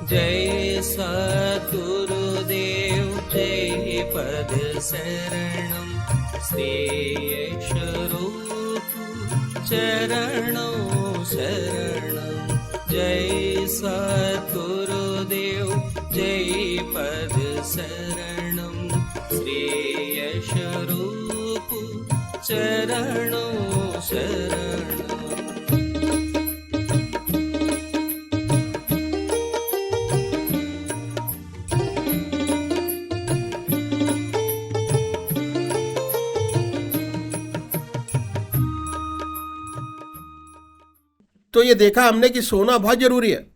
जय सद्गुरुदेव जय पद शरणं श्रेयस्वरूप चरणों शरणं। जय सद्गुरुदेव जय पद शरणं श्रेयस्वरूप चरणों शरणं। तो ये देखा हमने कि सोना बहुत जरूरी है,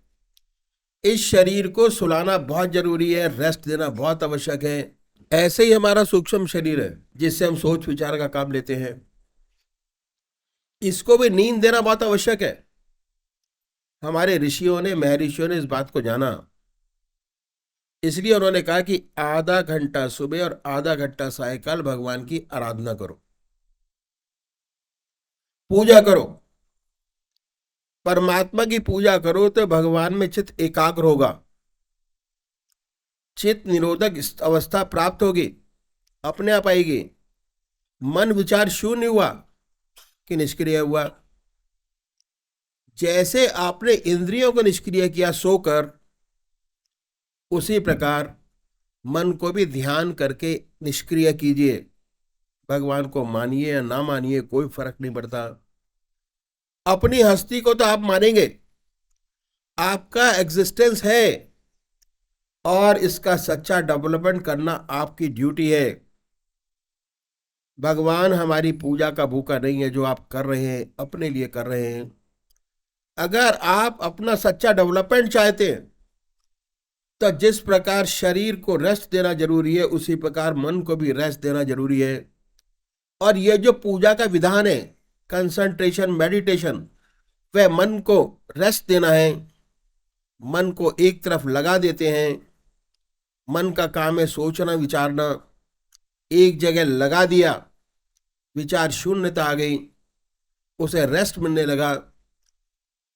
इस शरीर को सुलाना बहुत जरूरी है, रेस्ट देना बहुत आवश्यक है। ऐसे ही हमारा सूक्ष्म शरीर है जिससे हम सोच विचार का काम लेते हैं, इसको भी नींद देना बहुत आवश्यक है। हमारे ऋषियों ने, महर्षियों ने इस बात को जाना, इसलिए उन्होंने कहा कि आधा घंटा सुबह और आधा घंटा सायकाल भगवान की आराधना करो, पूजा करो। परमात्मा की पूजा करो तो भगवान में चित्त एकाग्र होगा, चित्त निरोधक अवस्था प्राप्त होगी, अपने आप आएगी। मन विचार शून्य हुआ कि निष्क्रिय हुआ। जैसे आपने इंद्रियों को निष्क्रिय किया सोकर, उसी प्रकार मन को भी ध्यान करके निष्क्रिय कीजिए। भगवान को मानिए या ना मानिए कोई फर्क नहीं पड़ता। अपनी हस्ती को तो आप मानेंगे, आपका एग्जिस्टेंस है और इसका सच्चा डेवलपमेंट करना आपकी ड्यूटी है। भगवान हमारी पूजा का भूखा नहीं है, जो आप कर रहे हैं अपने लिए कर रहे हैं। अगर आप अपना सच्चा डेवलपमेंट चाहते हैं तो जिस प्रकार शरीर को रेस्ट देना जरूरी है, उसी प्रकार मन को भी रेस्ट देना जरूरी है। और ये जो पूजा का विधान है, कंसंट्रेशन, मेडिटेशन, वह मन को रेस्ट देना है। मन को एक तरफ लगा देते हैं। मन का काम है सोचना विचारना, एक जगह लगा दिया, विचार शून्यता आ गई, उसे रेस्ट मिलने लगा।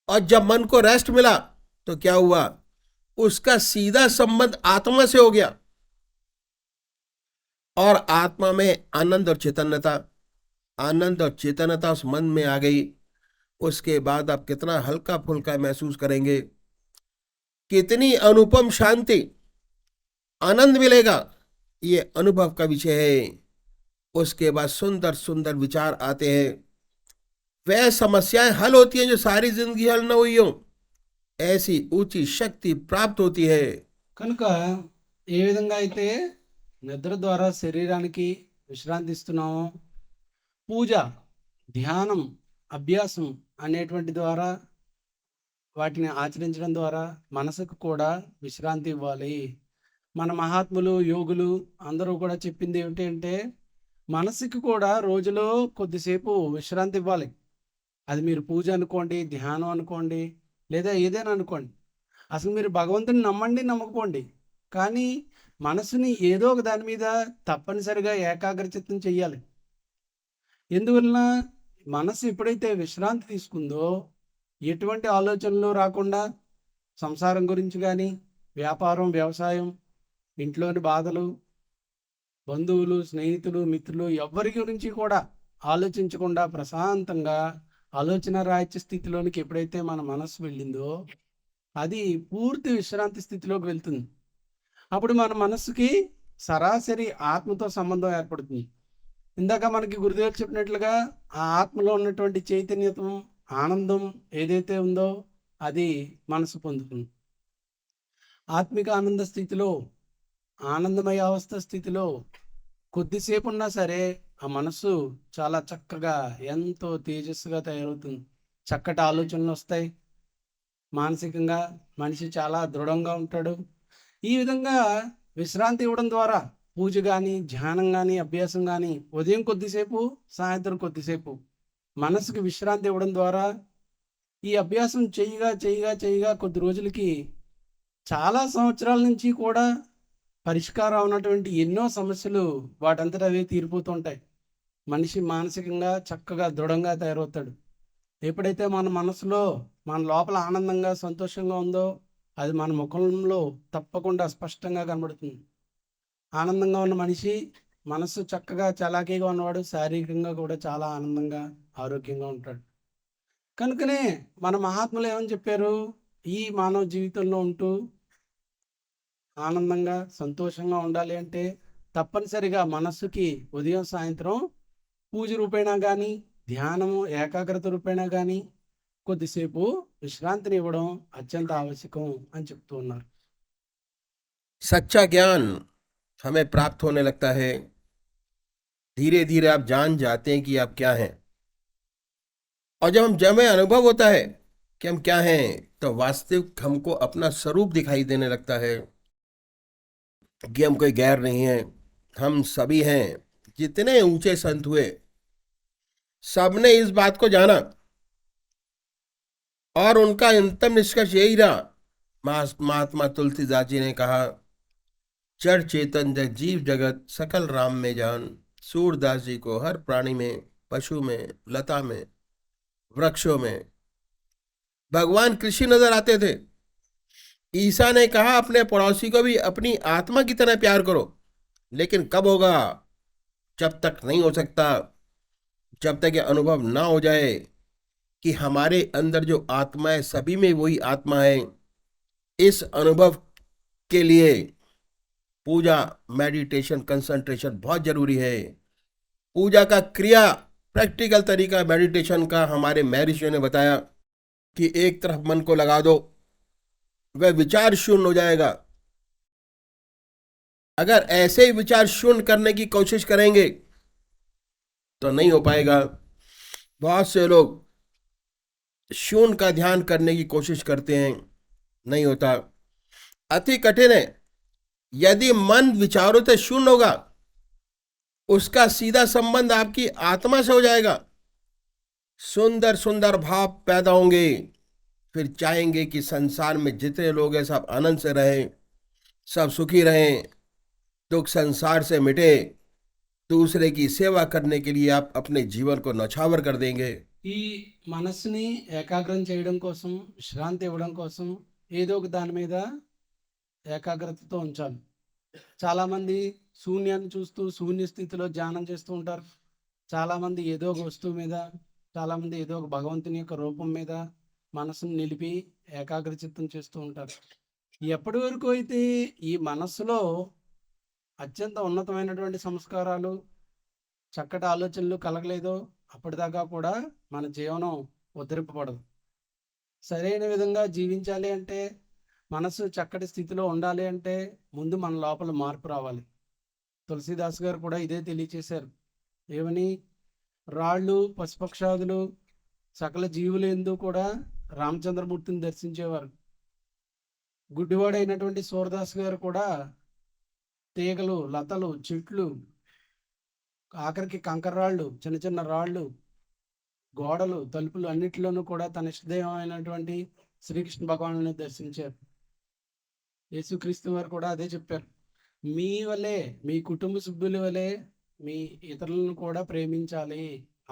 और जब मन को रेस्ट मिला तो क्या हुआ, उसका सीधा संबंध आत्मा से हो गया और आत्मा में आनंद और चैतन्यता उस मन में आ गई। उसके बाद आप कितना हल्का फुल्का महसूस करेंगे, कितनी अनुपम शांति, आनंद मिलेगा, ये अनुभव का विषय है। उसके बाद सुंदर सुंदर विचार आते हैं, वह समस्याएं हल होती हैं जो सारी जिंदगी हल न हुई हो, ऐसी ऊंची शक्ति प्राप्त होती है। కనుక ఏ విధంగా అయితే నిద్ర ద్వారా శరీరానికి విశ్రాంతి ఇస్తున్నామో, పూజ, ధ్యానం, అభ్యాసం అనేటువంటి ద్వారా వాటిని ఆచరించడం ద్వారా మనసుకు కూడా విశ్రాంతి ఇవ్వాలి. మన మహాత్ములు, యోగులు అందరూ కూడా చెప్పింది ఏమిటి అంటే, మనసుకి కూడా రోజులో కొద్దిసేపు విశ్రాంతి ఇవ్వాలి. అది మీరు పూజ అనుకోండి, ధ్యానం అనుకోండి, లేదా ఏదైనా అనుకోండి. అసలు మీరు భగవంతుని నమ్మండి, నమ్మకపోండి, కానీ మనసుని ఏదో ఒక దాని మీద తప్పనిసరిగా ఏకాగ్రచిత్తం చెయ్యాలి. ఎందువలన, మనసు ఎప్పుడైతే విశ్రాంతి తీసుకుందో, ఎటువంటి ఆలోచనలు రాకుండా సంసారం గురించి కానీ, వ్యాపారం, వ్యవసాయం, ఇంట్లోని బాధలు, బంధువులు, స్నేహితులు, మిత్రులు ఎవ్వరి గురించి కూడా ఆలోచించకుండా ప్రశాంతంగా ఆలోచన రాహిత్య స్థితిలోనికి ఎప్పుడైతే మన మనసు వెళ్ళిందో, అది పూర్తి విశ్రాంతి స్థితిలోకి వెళ్తుంది. అప్పుడు మన మనసుకి సరాసరి ఆత్మతో సంబంధం ఏర్పడుతుంది. ఇందాక మనకి గురుదేవులు చెప్పినట్లుగా ఆ ఆత్మలో ఉన్నటువంటి చైతన్యతం, ఆనందం ఏదైతే ఉందో అది మనసు పొందుతుంది. ఆత్మిక ఆనంద స్థితిలో, ఆనందమయ అవస్థ స్థితిలో కొద్దిసేపు ఉన్నా సరే ఆ మనసు చాలా చక్కగా, ఎంతో తేజస్సుగా తయారవుతుంది. చక్కటి ఆలోచనలు వస్తాయి. మానసికంగా మనిషి చాలా దృఢంగా ఉంటాడు. ఈ విధంగా విశ్రాంతి ఇవ్వడం ద్వారా పూజ కానీ, ధ్యానం కానీ, అభ్యాసం కానీ, ఉదయం కొద్దిసేపు, సాయంత్రం కొద్దిసేపు మనసుకు విశ్రాంతి ఇవ్వడం ద్వారా ఈ అభ్యాసం చేయగా కొద్ది రోజులకి చాలా సంవత్సరాల నుంచి కూడా పరిష్కారం ఉన్నటువంటి ఎన్నో సమస్యలు వాటంతట అవే తీరిపోతుంటాయి. మనిషి మానసికంగా చక్కగా దృఢంగా తయారవుతాడు. ఎప్పుడైతే మన మనసులో, మన లోపల ఆనందంగా, సంతోషంగా ఉందో, అది మన ముఖంలో తప్పకుండా స్పష్టంగా కనబడుతుంది. ఆనందంగా ఉన్న మనిషి, మనస్సు చక్కగా చలాకీగా ఉన్నవాడు శారీరకంగా కూడా చాలా ఆనందంగా, ఆరోగ్యంగా ఉంటాడు. కనుకనే మన మహాత్ములు ఏమని చెప్పారు? ఈ మానవ జీవితంలో ఉంటూ ఆనందంగా, సంతోషంగా ఉండాలి అంటే తప్పనిసరిగా మనస్సుకి ఉదయం, సాయంత్రం పూజ రూపేణా కానీ, ధ్యానము, ఏకాగ్రత రూపేణా కానీ కొద్దిసేపు విశ్రాంతిని ఇవ్వడం అత్యంత ఆవశ్యకం అని చెప్తూ ఉన్నారు. सच्चा ज्ञान हमें प्राप्त होने लगता है। धीरे धीरे आप जान जाते हैं कि आप क्या हैं, और जब हमें अनुभव होता है कि हम क्या हैं, तो वास्तविक हमको अपना स्वरूप दिखाई देने लगता है कि हम कोई गैर नहीं है, हम सभी हैं। जितने ऊंचे संत हुए सबने इस बात को जाना, और उनका अंतिम निष्कर्ष यही रहा। महात्मा तुलसीदास जी ने कहा, जड़ चेतन जग जीव जगत सकल राम में जान। सूरदास जी को हर प्राणी में, पशु में, लता में, वृक्षों में भगवान कृष्ण नजर आते थे। ईसा ने कहा, अपने पड़ोसी को भी अपनी आत्मा की तरह प्यार करो। लेकिन कब होगा? जब तक नहीं हो सकता, जब तक ये अनुभव ना हो जाए कि हमारे अंदर जो आत्मा है सभी में वही आत्मा है। इस अनुभव के लिए पूजा, मेडिटेशन, कंसंट्रेशन बहुत जरूरी है। पूजा का क्रिया, प्रैक्टिकल तरीका मेडिटेशन का हमारे महर्षियों ने बताया कि एक तरफ मन को लगा दो, वह विचार शून्य हो जाएगा। अगर ऐसे ही विचार शून्य करने की कोशिश करेंगे तो नहीं हो पाएगा। बहुत से लोग शून्य का ध्यान करने की कोशिश करते हैं, नहीं होता। अति कठिन है। यदि मन विचारों से शून्य होगा, उसका सीधा संबंध आपकी आत्मा से हो जाएगा। सुंदर सुंदर भाव पैदा होंगे। फिर चाहेंगे कि संसार में जितने लोग हैं सब आनंद से रहें, सब सुखी रहें, दुख संसार से मिटे। दूसरे की सेवा करने के लिए आप अपने जीवन को नौछावर कर देंगे। ఈ మనస్సుని ఏకాగ్రం చేయడం కోసం, విశ్రాంతి ఇవ్వడం కోసం ఏదో ఒక దాని మీద ఏకాగ్రతతో ఉంచాలి. చాలామంది శూన్యాన్ని చూస్తూ శూన్య స్థితిలో ధ్యానం చేస్తూ ఉంటారు. చాలామంది ఏదో ఒక వస్తువు మీద, చాలామంది ఏదో ఒక భగవంతుని యొక్క రూపం మీద మనసును నిలిపి ఏకాగ్రచిత్తం చేస్తూ ఉంటారు. ఎప్పటి వరకు అయితే ఈ మనస్సులో అత్యంత ఉన్నతమైనటువంటి సంస్కారాలు, చక్కటి ఆలోచనలు కలగలేదో అప్పటిదాకా కూడా మన జీవనం ఉద్ధరింపబడదు. సరైన విధంగా జీవించాలి అంటే, మనసు చక్కటి స్థితిలో ఉండాలి అంటే ముందు మన లోపల మార్పు రావాలి. తులసీదాస్ గారు కూడా ఇదే తెలియచేశారు. ఏమని? రాళ్ళు, పశుపక్షాదులు, సకల జీవులు ఎందు కూడా రామచంద్రమూర్తిని దర్శించేవారు. గుడ్డివాడైనటువంటి సూరదాస్ గారు కూడా తీగలు, లతలు, చెట్లు, ఆఖరికి కంకర్రాళ్ళు, చిన్న చిన్న రాళ్ళు, గోడలు, తలుపులు అన్నిటిలోనూ కూడా తన ఇష్టదైవమైనటువంటి శ్రీకృష్ణ భగవాను దర్శించారు. యేసుక్రీస్తు వారు కూడా అదే చెప్పారు. మీ వలె, మీ కుటుంబ సభ్యుల వలె మీ ఇతరులను కూడా ప్రేమించాలి,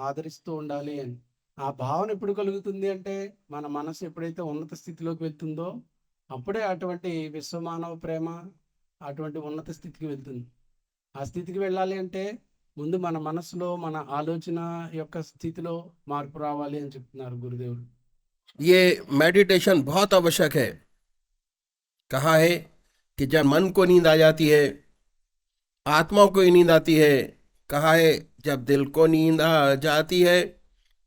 ఆదరిస్తూ ఉండాలి అని. ఆ భావన ఎప్పుడు కలుగుతుంది అంటే, మన మనసు ఎప్పుడైతే ఉన్నత స్థితిలోకి వెళ్తుందో అప్పుడే అటువంటి విశ్వమానవ ప్రేమ అటువంటి ఉన్నత స్థితికి వెళ్తుంది. ఆ స్థితికి వెళ్ళాలి అంటే ముందు మన మనసులో, మన ఆలోచన యొక్క స్థితిలో మార్పు రావాలి అని చెప్తున్నారు గురుదేవులు. ये मेडिटेशन बहुत आवश्यक है। कहा है कि जब मन को नींद आ जाती है, आत्मा को ही नींद आती है। कहा है जब दिल को नींद आ जाती है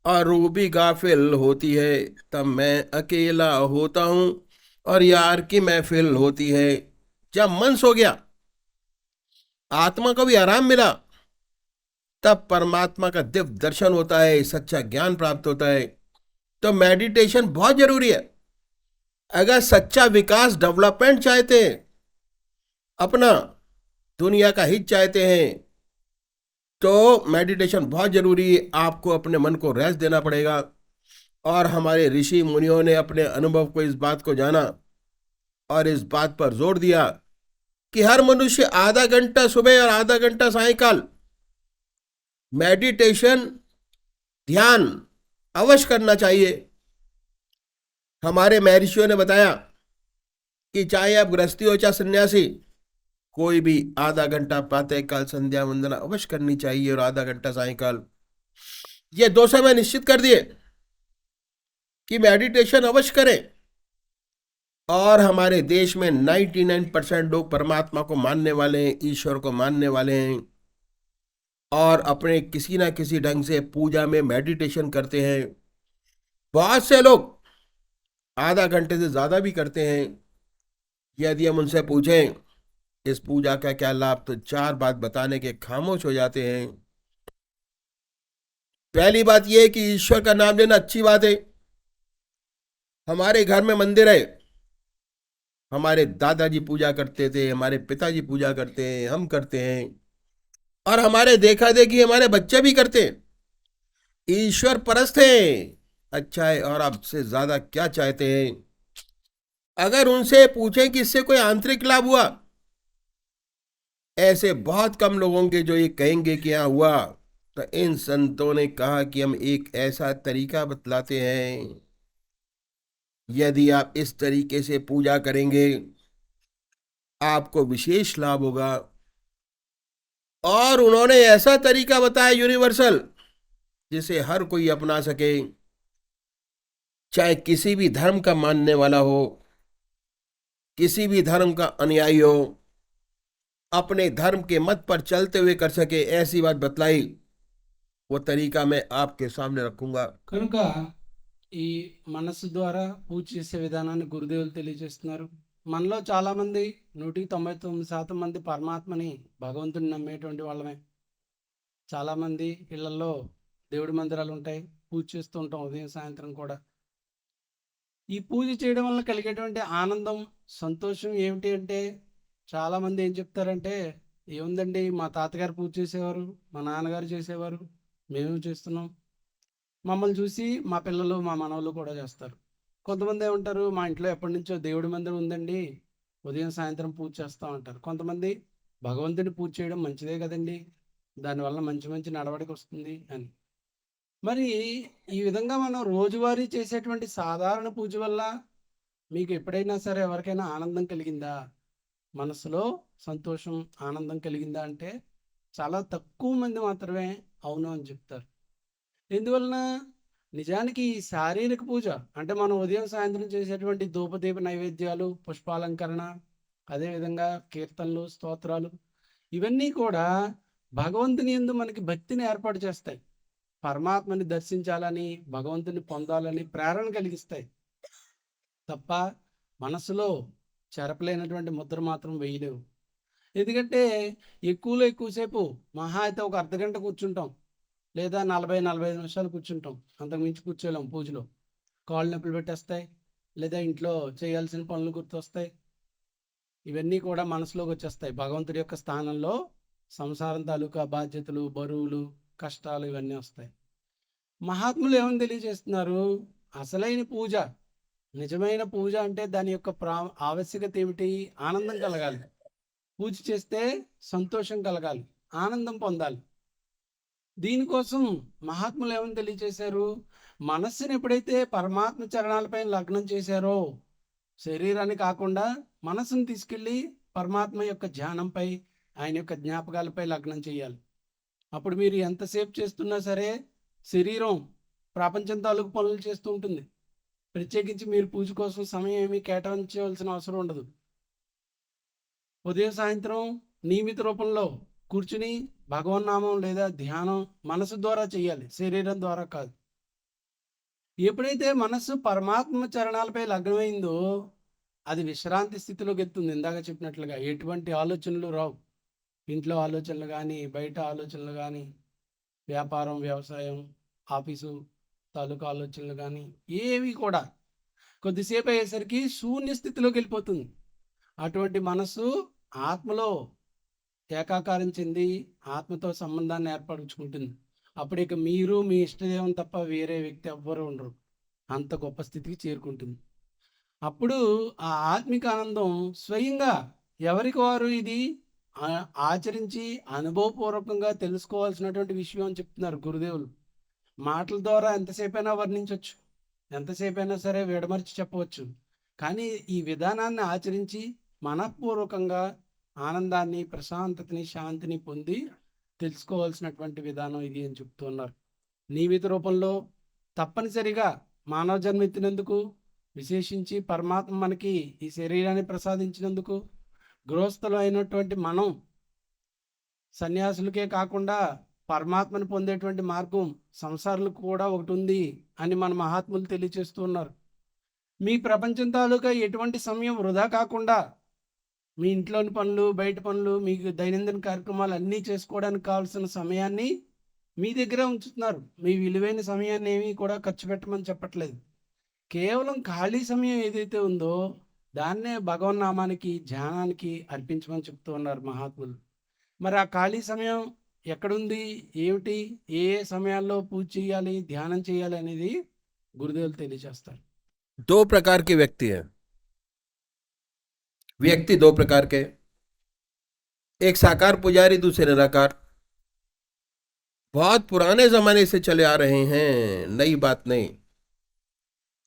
और रूह भी गाफिल होती है, तब मैं अकेला होता हूँ और यार की महफिल होती है। जब मन सो गया, आत्मा को भी आराम मिला, तब परमात्मा का दिव्य दर्शन होता है, सच्चा ज्ञान प्राप्त होता है। तो मेडिटेशन बहुत जरूरी है। अगर सच्चा विकास, डेवलपमेंट चाहते हैं, अपना दुनिया का हित चाहते हैं, तो मेडिटेशन बहुत जरूरी है। आपको अपने मन को रेस्ट देना पड़ेगा। और हमारे ऋषि मुनियों ने अपने अनुभव को इस बात को जाना और इस बात पर जोर दिया कि हर मनुष्य आधा घंटा सुबह और आधा घंटा सायंकाल मेडिटेशन, ध्यान अवश्य करना चाहिए। हमारे महर्षियों ने बताया कि चाहे आप गृहस्थी हो चाहे सन्यासी, कोई भी आधा घंटा प्रातः काल संध्या वंदना अवश्य करनी चाहिए और आधा घंटा सायंकाल। ये 2 समय निश्चित कर दिए कि मेडिटेशन अवश्य करें। और हमारे देश में 99% लोग परमात्मा को मानने वाले हैं, ईश्वर को मानने वाले हैं और अपने किसी ना किसी ढंग से पूजा में मेडिटेशन करते हैं। बहुत से लोग आधा घंटे से ज्यादा भी करते हैं। यदि हम उनसे पूछें इस पूजा का क्या लाभ, तो 4 बात बताने के खामोश हो जाते हैं। पहली बात यह है कि ईश्वर का नाम लेना अच्छी बात है। हमारे घर में मंदिर है, हमारे दादाजी पूजा करते थे, हमारे पिताजी पूजा करते हैं, हम करते हैं और हमारे देखा देखी हमारे बच्चे भी करते हैं। ईश्वर परस्त है, अच्छा है, और आपसे ज्यादा क्या चाहते हैं? अगर उनसे पूछें कि इससे कोई आंतरिक लाभ हुआ, ऐसे बहुत कम लोगों के जो ये कहेंगे कि हाँ हुआ। तो इन संतों ने कहा कि हम एक ऐसा तरीका बतलाते हैं, यदि आप इस तरीके से पूजा करेंगे आपको विशेष लाभ होगा। और उन्होंने ऐसा तरीका बताया यूनिवर्सल, जिसे हर कोई अपना सके, चाहे किसी भी धर्म का मानने वाला हो, किसी भी धर्म का अनुयायी हो, अपने धर्म के मत पर चलते हुए कर सके। ऐसी बात बतलाई, वो तरीका मैं आपके सामने रखूंगा। కనుక ఈ మనస్సు ద్వారా పూజ చేసే విధానాన్ని గురుదేవులు తెలియజేస్తున్నారు. మనలో చాలామంది 99% మంది పరమాత్మని భగవంతుని నమ్మేటువంటి వాళ్ళమే. చాలామంది ఇళ్లలో దేవుడి మందిరాలు ఉంటాయి, పూజ చేస్తూ ఉంటాం ఉదయం సాయంత్రం కూడా. ఈ పూజ చేయడం వల్ల కలిగేటువంటి ఆనందం, సంతోషం ఏమిటి అంటే, చాలామంది ఏం చెప్తారంటే, ఏముందండి మా తాతగారు పూజ చేసేవారు, మా నాన్నగారు చేసేవారు, మేము చేస్తున్నాం, మమ్మల్ని చూసి మా పిల్లలు మా మనవలు కూడా చేస్తారు. కొంతమంది ఏమంటారు, మా ఇంట్లో ఎప్పటి నుంచో దేవుడి మందిరం ఉందండి, ఉదయం సాయంత్రం పూజ చేస్తాం అంటారు. కొంతమంది భగవంతుని పూజ చేయడం మంచిదే కదండి, దానివల్ల మంచి మంచి నడవడిక వస్తుంది అని. మరి ఈ విధంగా మనం రోజువారీ చేసేటువంటి సాధారణ పూజ వల్ల మీకు ఎప్పుడైనా సరే ఎవరికైనా ఆనందం కలిగిందా, మనసులో సంతోషం ఆనందం కలిగిందా అంటే చాలా తక్కువ మంది మాత్రమే అవును అని చెప్తారు. ఎందువలన? నిజానికి ఈ శారీరక పూజ అంటే మనం ఉదయం సాయంత్రం చేసేటువంటి ధూపదీప నైవేద్యాలు, పుష్పాలంకరణ, అదేవిధంగా కీర్తనలు, స్తోత్రాలు, ఇవన్నీ కూడా భగవంతుని యందు మనకి భక్తిని ఏర్పాటు చేస్తాయి. పరమాత్మని దర్శించాలని, భగవంతుని పొందాలని ప్రేరణ కలిగిస్తాయి తప్ప మనసులో చెరపలేనటువంటి ముద్ర మాత్రం వేయలేవు. ఎందుకంటే ఎక్కువలో ఎక్కువసేపు మహా అయితే ఒక అర్ధగంట కూర్చుంటాం, లేదా 40-45 నిమిషాలు కూర్చుంటాం, అంతకుమించి కూర్చోలేం పూజలో. కాళ్ళు నొప్పులు పెట్టేస్తాయి, లేదా ఇంట్లో చేయాల్సిన పనులు గుర్తొస్తాయి. ఇవన్నీ కూడా మనసులోకి వచ్చేస్తాయి. భగవంతుడి యొక్క స్థానంలో సంసారం తాలూకా బాధ్యతలు, బరువులు, కష్టాలు ఇవన్నీ వస్తాయి. మహాత్ములు ఏమని తెలియజేస్తున్నారు? అసలైన పూజ, నిజమైన పూజ అంటే దాని యొక్క ఆవశ్యకత ఏమిటి? ఆనందం కలగాలి. పూజ చేస్తే సంతోషం కలగాలి, ఆనందం పొందాలి. దీనికోసం మహాత్ములు ఏమని తెలియజేశారు? మనస్సుని ఎప్పుడైతే పరమాత్మ చరణాలపై లగ్నం చేశారో, శరీరాన్ని కాకుండా మనసును తీసుకెళ్ళి పరమాత్మ యొక్క ధ్యానంపై, ఆయన యొక్క జ్ఞాపకాలపై లగ్నం చేయాలి. అప్పుడు మీరు ఎంతసేపు చేస్తున్నా సరే శరీరం ప్రపంచం తాలూకు పనులు చేస్తూ ఉంటుంది. ప్రత్యేకించి మీరు పూజ కోసం సమయం ఏమీ కేటాయించవలసిన అవసరం ఉండదు. ఉదయం సాయంత్రం నియమిత రూపంలో కూర్చుని భగవన్నామం లేదా ధ్యానం మనసు ద్వారా చేయాలి, శరీరం ద్వారా కాదు. ఎప్పుడైతే మనస్సు పరమాత్మ చరణాలపై లగ్నమైందో అది విశ్రాంతి స్థితిలోకి ఎత్తుంది. ఇందాక చెప్పినట్లుగా ఎటువంటి ఆలోచనలు రావు. ఇంట్లో ఆలోచనలు కానీ, బయట ఆలోచనలు కానీ, వ్యాపారం, వ్యవసాయం, ఆఫీసు తాలూకా ఆలోచనలు కానీ ఏవి కూడా కొద్దిసేపు అయ్యేసరికి శూన్య స్థితిలోకి వెళ్ళిపోతుంది. అటువంటి మనస్సు ఆత్మలో ఏకాకారం చెంది ఆత్మతో సంబంధాన్ని ఏర్పరచుకుంటుంది. అప్పుడు ఇక మీరు మీ ఇష్టదేవం తప్ప వేరే వ్యక్తి ఎవ్వరూ ఉండరు. అంత గొప్ప స్థితికి చేరుకుంటుంది. అప్పుడు ఆ ఆత్మిక ఆనందం స్వయంగా ఎవరికి వారు ఇది ఆచరించి అనుభవపూర్వకంగా తెలుసుకోవాల్సినటువంటి విషయం అని చెప్తున్నారు గురుదేవులు. మాటల ద్వారా ఎంతసేపైనా వర్ణించవచ్చు, ఎంతసేపైనా సరే విడమర్చి చెప్పవచ్చు. కానీ ఈ విధానాన్ని ఆచరించి మనఃపూర్వకంగా ఆనందాన్ని, ప్రశాంతతని, శాంతిని పొంది తెలుసుకోవాల్సినటువంటి విధానం ఇది అని చెప్తున్నారు. నియమిత రూపంలో తప్పనిసరిగా మానవ జన్మ ఎత్తినందుకు, విశేషించి పరమాత్మ మనకి ఈ శరీరాన్ని ప్రసాదించినందుకు, గృహస్థులు అయినటువంటి మనం సన్యాసులకే కాకుండా పరమాత్మను పొందేటువంటి మార్గం సంసారులకు కూడా ఒకటి ఉంది అని మన మహాత్ములు తెలియచేస్తూ ఉన్నారు. మీ ప్రపంచం తాలూకా ఎటువంటి సమయం వృధా కాకుండా మీ ఇంట్లోని పనులు, బయట పనులు, మీకు దైనందిన కార్యక్రమాలు అన్నీ చేసుకోవడానికి కావాల్సిన సమయాన్ని మీ దగ్గర ఉంచుతున్నారు. మీ విలువైన సమయాన్ని ఏమీ కూడా ఖర్చు పెట్టమని చెప్పట్లేదు. కేవలం ఖాళీ సమయం ఏదైతే ఉందో దాన్నే భగవన్నామానికి, ధ్యానానికి అర్పించమని చెప్తూ ఉన్నారు మహాత్ములు. మరి ఆ ఖాళీ సమయం ఎక్కడుంది, ఏమిటి, ఏ ఏ సమయాల్లో పూజ చేయాలి, ధ్యానం చేయాలి అనేది గురుదేవులు తెలియజేస్తారు. दो प्रकार के व्यक्ति हैं. व्यक्ति दो प्रकार के, एक साकार पुजारी, दूसरे निराकार. बहुत पुराने जमाने से चले आ रहे हैं, नई बात नहीं.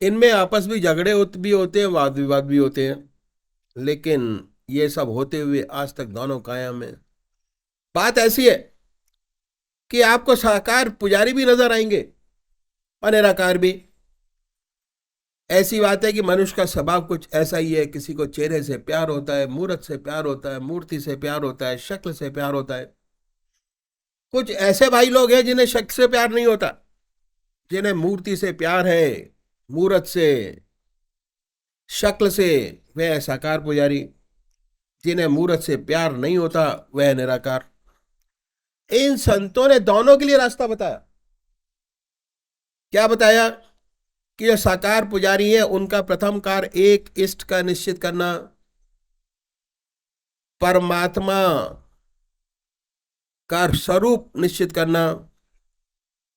इनमें आपस में झगड़े भी होते हैं, वाद विवाद भी होते हैं, लेकिन ये सब होते हुए आज तक दोनों कायम हैं. बात ऐसी है कि आपको साकार पुजारी भी नजर आएंगे और निराकार भी. ऐसी बात है कि मनुष्य का स्वभाव कुछ ऐसा ही है. किसी को चेहरे से प्यार होता है, मूर्त से प्यार होता है, मूर्ति से प्यार होता है, शक्ल से प्यार होता है. कुछ ऐसे भाई लोग हैं जिन्हें शक्ल से प्यार नहीं होता, जिन्हें मूर्ति से प्यार है, मूर्त से, शक्ल से, वह साकार पुजारी. जिन्हें मूर्त से प्यार नहीं होता वह निराकार. इन संतों ने दोनों के लिए रास्ता बताया. क्या बताया? कि जो साकार पुजारी है उनका प्रथम कार्य एक इष्ट का निश्चित करना. परमात्मा का स्वरूप निश्चित करना.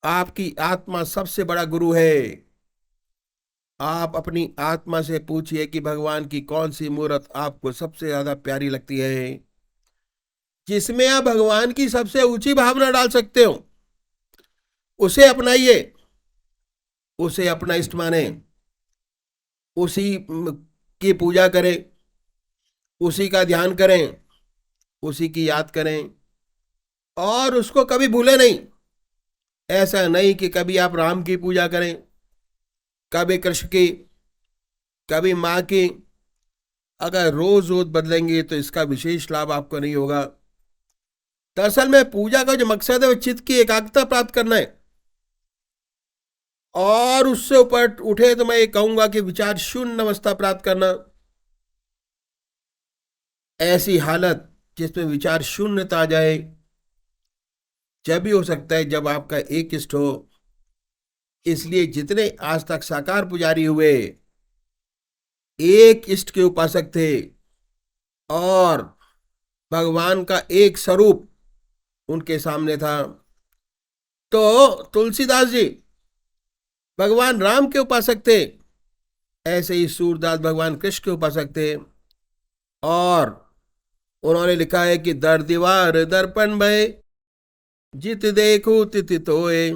आपकी आत्मा सबसे बड़ा गुरु है. आप अपनी आत्मा से पूछिए कि भगवान की कौन सी मूर्त आपको सबसे ज्यादा प्यारी लगती है, जिसमें आप भगवान की सबसे ऊंची भावना डाल सकते हो. उसे अपनाइए, उसे अपना इष्ट माने, उसी की पूजा करें, उसी का ध्यान करें, उसी की याद करें और उसको कभी भूले नहीं. ऐसा नहीं कि कभी आप राम की पूजा करें, कभी कृष्ण की, कभी माँ की. अगर रोज रोज बदलेंगे तो इसका विशेष लाभ आपको नहीं होगा. दरअसल में पूजा का जो मकसद है वो चित्त की एकाग्रता प्राप्त करना है. और उससे ऊपर उठे तो मैं ये कहूंगा कि विचार शून्य अवस्था प्राप्त करना. ऐसी हालत जिसमें विचार शून्यता आ जाए जब भी हो सकता है जब आपका एक इष्ट हो. इसलिए जितने आज तक साकार पुजारी हुए एक इष्ट के उपासक थे और भगवान का एक स्वरूप उनके सामने था. तो तुलसीदास जी भगवान राम के उपासक थे, ऐसे ही सूरदास भगवान कृष्ण के उपासक थे. और उन्होंने लिखा है कि दर दीवार दर्पण भय, जित देखो तित तोए,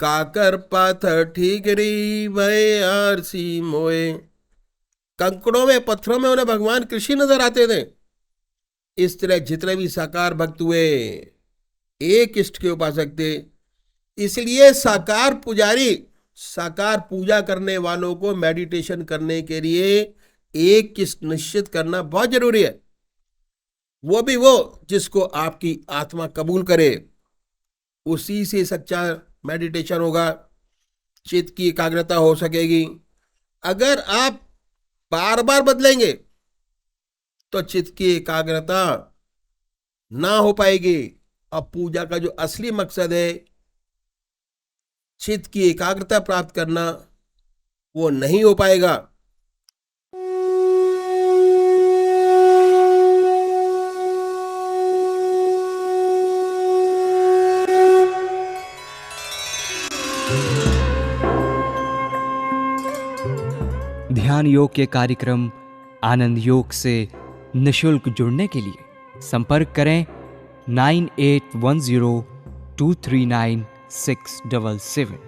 काकर पाथर ठीकरी भय आरसी मोए. कंकड़ों में, पत्थरों में उन्हें भगवान कृष्ण नजर आते थे. इस तरह जितने भी साकार भक्त हुए एक इष्ट के उपासक थे. इसलिए साकार पुजारी, साकार पूजा करने वालों को मेडिटेशन करने के लिए एक इष्ट निश्चित करना बहुत जरूरी है. वो भी वो जिसको आपकी आत्मा कबूल करे. उसी से सच्चा मेडिटेशन होगा, चित्त की एकाग्रता हो सकेगी. अगर आप बार बार बदलेंगे तो चित्त की एकाग्रता ना हो पाएगी. अब पूजा का जो असली मकसद है चित्त की एकाग्रता प्राप्त करना, वो नहीं हो पाएगा. ध्यान योग के कार्यक्रम आनंद योग से निशुल्क जुड़ने के लिए संपर्क करें 9810239677.